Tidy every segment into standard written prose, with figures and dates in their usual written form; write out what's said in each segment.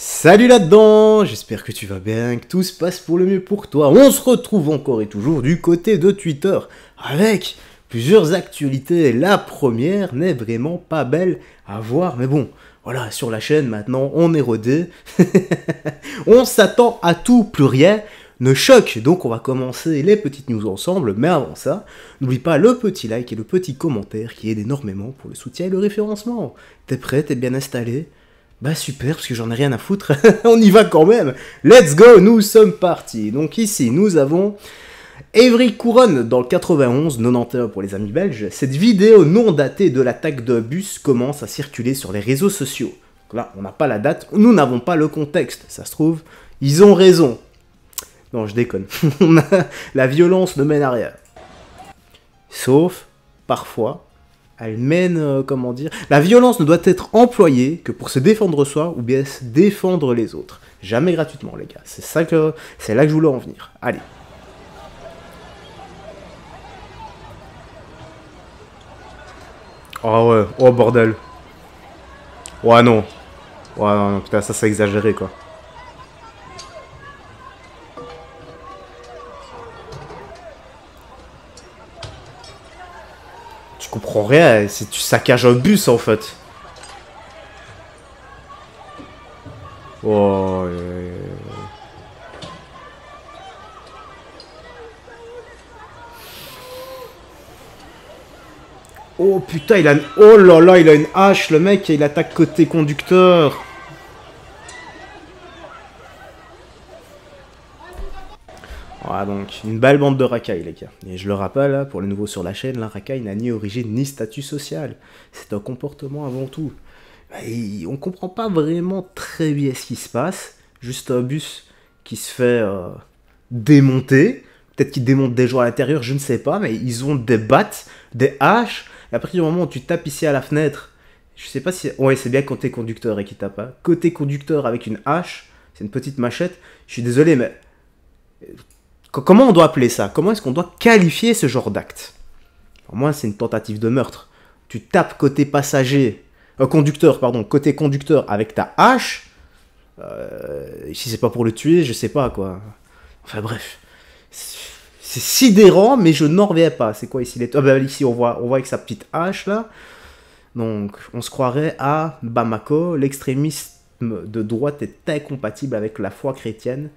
Salut là-dedans, j'espère que tu vas bien, que tout se passe pour le mieux pour toi. On se retrouve encore et toujours du côté de Twitter avec plusieurs actualités. La première n'est vraiment pas belle à voir, mais bon, voilà, sur la chaîne maintenant, on est rodé. On s'attend à tout, plus rien ne choque. Donc on va commencer les petites news ensemble, mais avant ça, n'oublie pas le petit like et le petit commentaire qui aident énormément pour le soutien et le référencement. T'es prêt, t'es bien installé? Bah super, parce que j'en ai rien à foutre, on y va quand même. Let's go, nous sommes partis. Donc ici, nous avons Évry Couronne dans le 91, 91 pour les amis belges. Cette vidéo non datée de l'attaque de bus commence à circuler sur les réseaux sociaux. Donc là, on n'a pas la date, nous n'avons pas le contexte. Ça se trouve, ils ont raison. Non, je déconne. La violence ne mène à rien. Sauf, parfois, elle mène, comment dire... La violence ne doit être employée que pour se défendre soi ou bien se défendre les autres. Jamais gratuitement, les gars. C'est là que je voulais en venir. Allez. Oh ouais, oh bordel. Ouais non. Ouais non, putain, ça c'est exagéré quoi. Tu comprends rien, c'est tu saccages un bus en fait. Oh, oh putain, il a une... Oh là là, il a une hache, le mec, et il attaque côté conducteur. Voilà donc, une belle bande de racailles les gars. Et je le rappelle, là, pour les nouveaux sur la chaîne, la racaille n'a ni origine ni statut social. C'est un comportement avant tout. Et on comprend pas vraiment très bien ce qui se passe. Juste un bus qui se fait démonter. Peut-être qu'ils démontent des gens à l'intérieur, je ne sais pas. Mais ils ont des battes, des haches. Et à partir du moment où tu tapes ici à la fenêtre, je sais pas si... Ouais, c'est bien côté conducteur et qui tape. Hein. Côté conducteur avec une hache, c'est une petite machette. Je suis désolé, mais... Comment on doit appeler ça? Comment est-ce qu'on doit qualifier ce genre d'acte? Pour moi, c'est une tentative de meurtre. Tu tapes côté passager... conducteur, pardon. Côté conducteur avec ta hache. Si c'est pas pour le tuer, je sais pas, quoi. Enfin, bref. C'est sidérant, mais je n'en reviens pas. C'est quoi ici ah, ben, ici, on voit avec sa petite hache, là. Donc, on se croirait à Bamako. L'extrémisme de droite est incompatible avec la foi chrétienne.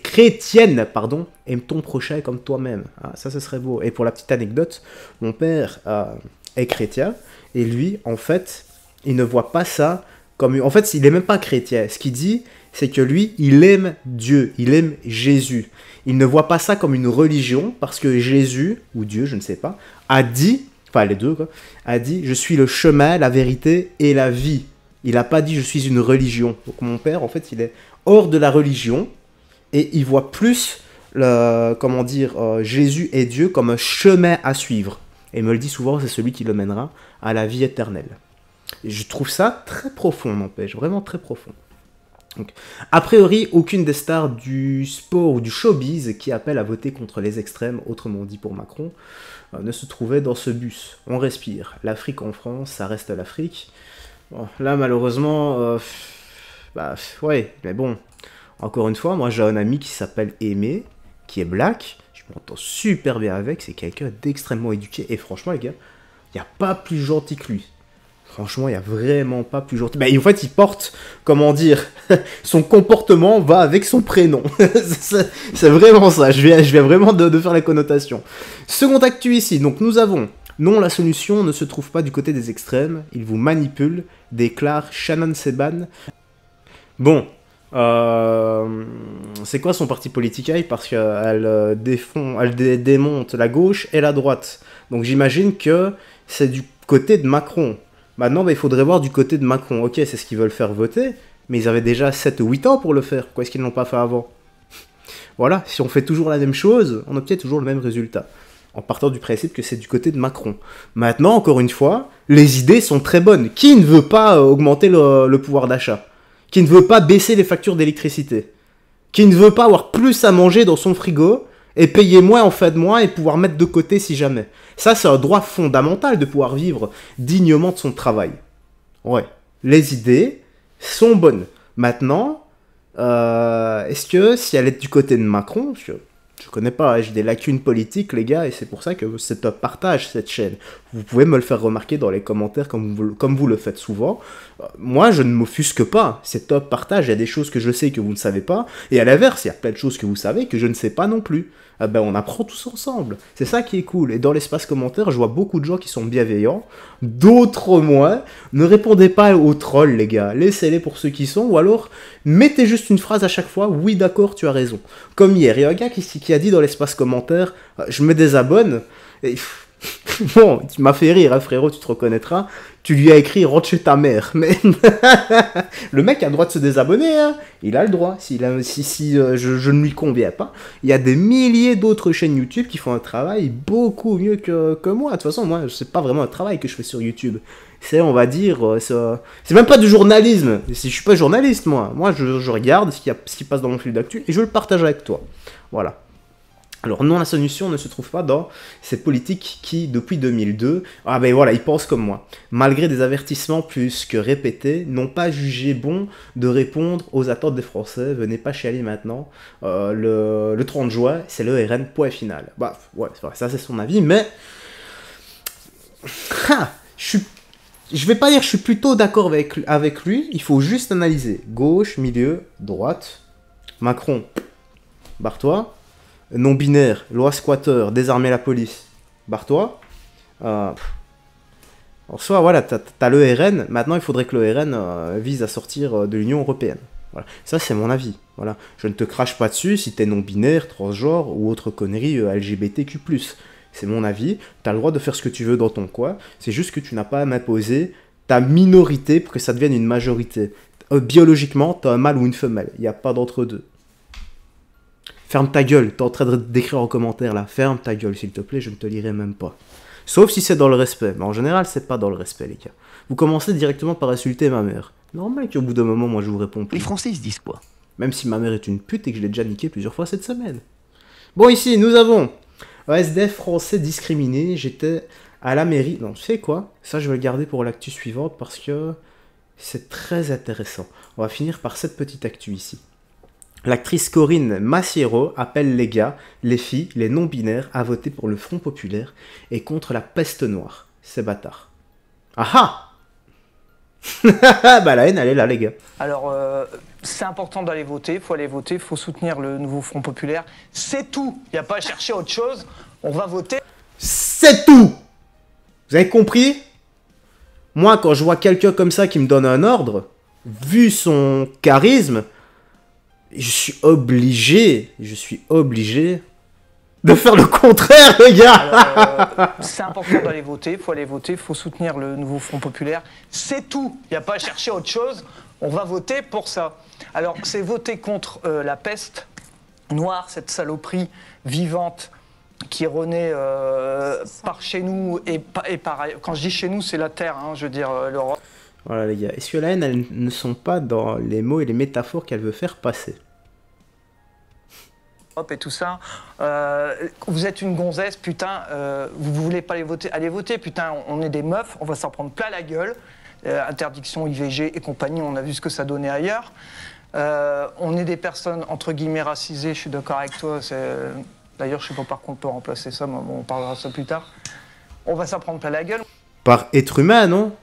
Chrétienne, pardon. Aime ton prochain comme toi-même. Ah, ça, ce serait beau. Et pour la petite anecdote, mon père est chrétien. Et lui, en fait, il ne voit pas ça comme... En fait, il n'est même pas chrétien. Ce qu'il dit, c'est que lui, il aime Dieu. Il aime Jésus. Il ne voit pas ça comme une religion, parce que Jésus, ou Dieu, je ne sais pas, a dit, enfin les deux, quoi, a dit « Je suis le chemin, la vérité et la vie ». Il n'a pas dit « Je suis une religion ». Donc mon père, en fait, il est hors de la religion, et il voit plus, comment dire, Jésus et Dieu comme un chemin à suivre. Et il me le dit souvent, c'est celui qui le mènera à la vie éternelle. Et je trouve ça très profond, n'empêche, vraiment très profond. Donc, a priori, aucune des stars du sport ou du showbiz qui appelle à voter contre les extrêmes, autrement dit pour Macron, ne se trouvait dans ce bus. On respire. L'Afrique en France, ça reste l'Afrique. Bon, là, malheureusement, bah, ouais, mais bon, encore une fois, moi j'ai un ami qui s'appelle Aimé, qui est black, je m'entends super bien avec, c'est quelqu'un d'extrêmement éduqué, et franchement, les gars, il n'y a pas plus gentil que lui. Franchement, il n'y a vraiment pas plus gentil. Ben, en fait, il porte, comment dire, son comportement va avec son prénom. C'est vraiment ça. Je viens vraiment de faire la connotation. Second actu ici. Donc, nous avons... Non, la solution ne se trouve pas du côté des extrêmes. Ils vous manipulent, déclare Shannon Seban. Bon. C'est quoi son parti politique? Parce qu'elle démonte la gauche et la droite. Donc, j'imagine que c'est du côté de Macron. Maintenant, bah, il faudrait voir du côté de Macron. Ok, c'est ce qu'ils veulent faire voter, mais ils avaient déjà 7 ou 8 ans pour le faire. Pourquoi est-ce qu'ils ne l'ont pas fait avant? Voilà, si on fait toujours la même chose, on obtient toujours le même résultat. En partant du principe que c'est du côté de Macron. Maintenant, encore une fois, les idées sont très bonnes. Qui ne veut pas augmenter le pouvoir d'achat? Qui ne veut pas baisser les factures d'électricité? Qui ne veut pas avoir plus à manger dans son frigo et payer moins en fin de mois et pouvoir mettre de côté si jamais. Ça, c'est un droit fondamental de pouvoir vivre dignement de son travail. Ouais, les idées sont bonnes. Maintenant, est-ce que si elle est du côté de Macron, parce que je connais pas, j'ai des lacunes politiques, les gars, et c'est pour ça que c'est top partage cette chaîne. Vous pouvez me le faire remarquer dans les commentaires comme vous le faites souvent. Moi, je ne m'offusque pas. C'est top partage. Il y a des choses que je sais que vous ne savez pas. Et à l'inverse, il y a plein de choses que vous savez que je ne sais pas non plus. Ah ben, on apprend tous ensemble. C'est ça qui est cool. Et dans l'espace commentaire, je vois beaucoup de gens qui sont bienveillants. D'autres moins. Ne répondez pas aux trolls, les gars. Laissez-les pour ceux qui sont. Ou alors, mettez juste une phrase à chaque fois. Oui, d'accord, tu as raison. Comme hier, il y a un gars qui a dit dans l'espace commentaire, je me désabonne. Et... Bon, tu m'as fait rire, hein, frérot, tu te reconnaîtras. Tu lui as écrit rentre chez ta mère. Mais le mec a le droit de se désabonner, hein. Il a le droit. Si je ne lui conviens pas. Il y a des milliers d'autres chaînes YouTube qui font un travail beaucoup mieux que moi. De toute façon, moi, c'est pas vraiment un travail que je fais sur YouTube. C'est, on va dire, c'est même pas du journalisme. Je suis pas journaliste, moi. Moi, je regarde ce qui passe dans mon fil d'actu et je le partage avec toi. Voilà. Alors non, la solution ne se trouve pas dans ces politiques qui, depuis 2002, ah ben voilà, ils pensent comme moi. Malgré des avertissements plus que répétés, n'ont pas jugé bon de répondre aux attentes des Français. Venez pas chialer maintenant. Le 30 juin, c'est le RN, point final. Bah ouais, c'est vrai, ça c'est son avis, mais... Je vais pas dire que je suis plutôt d'accord avec lui, il faut juste analyser. Gauche, milieu, droite. Macron, barre-toi. Non-binaire, loi squatter, désarmer la police, barre-toi. En soi, voilà, t'as le RN. Maintenant, il faudrait que le RN vise à sortir de l'Union Européenne. Voilà. Ça, c'est mon avis. Voilà. Je ne te crache pas dessus si t'es non-binaire, transgenre ou autre connerie LGBTQ+. C'est mon avis. T'as le droit de faire ce que tu veux dans ton coin. C'est juste que tu n'as pas à m'imposer ta minorité pour que ça devienne une majorité. Biologiquement, t'as un mâle ou une femelle. Il n'y a pas d'entre-deux. Ferme ta gueule, t'es en train d'écrire en commentaire là. Ferme ta gueule, s'il te plaît, je ne te lirai même pas. Sauf si c'est dans le respect. Mais en général, c'est pas dans le respect, les gars. Vous commencez directement par insulter ma mère. Normal qu'au bout d'un moment, moi, je vous réponds plus. Les Français, ils se disent quoi? Même si ma mère est une pute et que je l'ai déjà niqué plusieurs fois cette semaine. Bon, ici, nous avons un SDF français discriminé. J'étais à la mairie. Non, tu sais quoi? Ça, je vais le garder pour l'actu suivante parce que c'est très intéressant. On va finir par cette petite actu ici. L'actrice Corinne Massiero appelle les gars, les filles, les non-binaires à voter pour le Front Populaire et contre la peste noire. C'est bâtard. Ah ah. Bah la haine, elle est là, les gars. Alors, c'est important d'aller voter, il faut aller voter, il faut soutenir le nouveau Front Populaire. C'est tout, il n'y a pas à chercher autre chose, on va voter. C'est tout. Vous avez compris? Moi, quand je vois quelqu'un comme ça qui me donne un ordre, vu son charisme... Je suis obligé de faire le contraire, les gars. C'est important d'aller voter, il faut aller voter, il faut soutenir le nouveau Front Populaire. C'est tout, il n'y a pas à chercher autre chose, on va voter pour ça. Alors, c'est voter contre la peste noire, cette saloperie vivante qui renaît par chez nous et par... Quand je dis chez nous, c'est la Terre, hein, je veux dire l'Europe. Voilà les gars, est-ce que la haine, elles ne sont pas dans les mots et les métaphores qu'elle veut faire passer? Et tout ça, vous êtes une gonzesse, putain, vous voulez pas aller voter, allez voter, putain, on est des meufs, on va s'en prendre plein la gueule, interdiction IVG et compagnie, on a vu ce que ça donnait ailleurs, on est des personnes entre guillemets racisées, je suis d'accord avec toi, d'ailleurs je sais pas par contre on peut remplacer ça, mais bon, on parlera de ça plus tard, on va s'en prendre plein la gueule. Par être humain, non?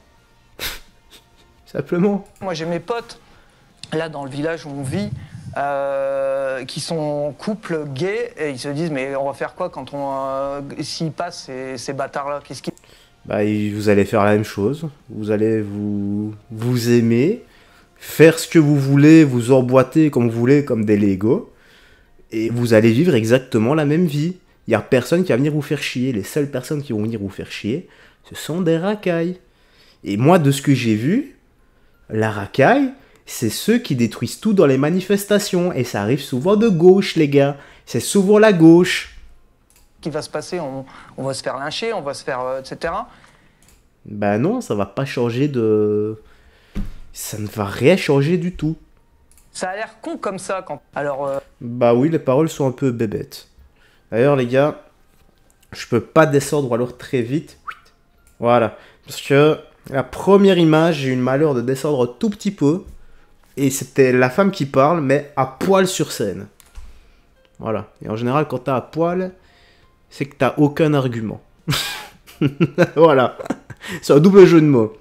Simplement. Moi j'ai mes potes, là dans le village où on vit, qui sont couples gays, et ils se disent mais on va faire quoi quand s'ils passent ces bâtards-là, qu'est-ce qu'ils... Bah vous allez faire la même chose, vous allez vous aimer, faire ce que vous voulez, vous emboîter comme vous voulez, comme des Legos, et vous allez vivre exactement la même vie. Il n'y a personne qui va venir vous faire chier, les seules personnes qui vont venir vous faire chier, ce sont des racailles. Et moi de ce que j'ai vu, la racaille, c'est ceux qui détruisent tout dans les manifestations. Et ça arrive souvent de gauche, les gars. C'est souvent la gauche. Qui va se passer, on va se faire lyncher, on va se faire... etc. Bah non, ça va pas changer de... Ça ne va rien changer du tout. Ça a l'air con comme ça quand... Alors... Bah oui, les paroles sont un peu bébêtes. D'ailleurs, les gars, je peux pas descendre alors très vite. Voilà. Parce que... La première image, j'ai eu le malheur de descendre un tout petit peu. Et c'était la femme qui parle, mais à poil sur scène. Voilà. Et en général, quand t'as à poil, c'est que t'as aucun argument. Voilà. C'est un double jeu de mots.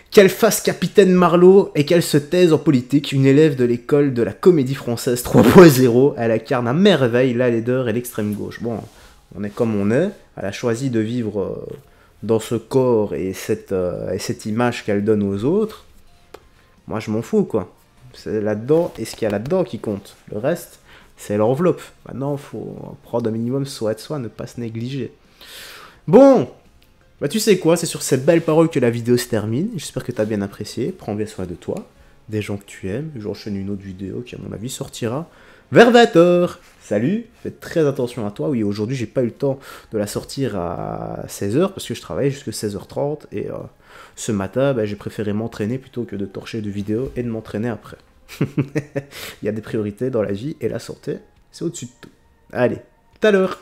Qu'elle fasse Capitaine Marlowe et qu'elle se taise en politique, une élève de l'école de la comédie française 3.0, elle incarne à merveille la laideur et l'extrême gauche. Bon, on est comme on est, elle a choisi de vivre dans ce corps et cette image qu'elle donne aux autres. Moi je m'en fous quoi. C'est là-dedans, et ce qu'il y a là-dedans qui compte. Le reste, c'est l'enveloppe. Maintenant, il faut prendre un minimum soin de soi, ne pas se négliger. Bon, bah tu sais quoi, c'est sur ces belles paroles que la vidéo se termine. J'espère que tu as bien apprécié. Prends bien soin de toi, des gens que tu aimes. J'enchaîne une autre vidéo qui, à mon avis, sortira vers 20h. Salut, fais très attention à toi. Oui, aujourd'hui, j'ai pas eu le temps de la sortir à 16h parce que je travaillais jusqu'à 16h30. Et ce matin, bah, j'ai préféré m'entraîner plutôt que de torcher de vidéos et de m'entraîner après. Il y a des priorités dans la vie et la santé, c'est au-dessus de tout. Allez, tout à l'heure.